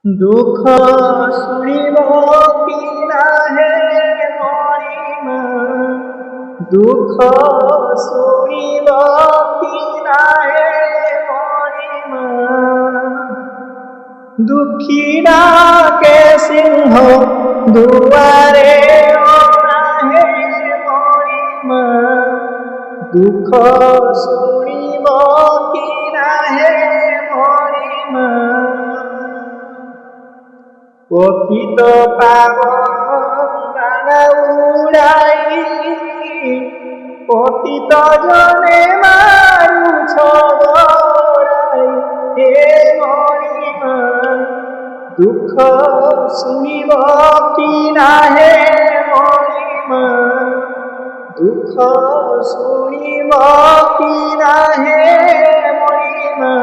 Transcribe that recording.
দুঃখ শুনিব কি নাহে মরিমা, দুঃখ শুনিব কি নাহে মরিমা। দুঃখী ডাকে সিংহ দুয়ারে নাহে মরিমা, দুঃখ শুনিব কি নাহে মরিমা। পতিত পাবন বানা উড়াই, পতিত জনে মারুছ গড়াই। হে মরিমা, দুঃখ শুনিব কি নাহে মরিমা, দুঃখ শুনিব কি নাহে মরিমা।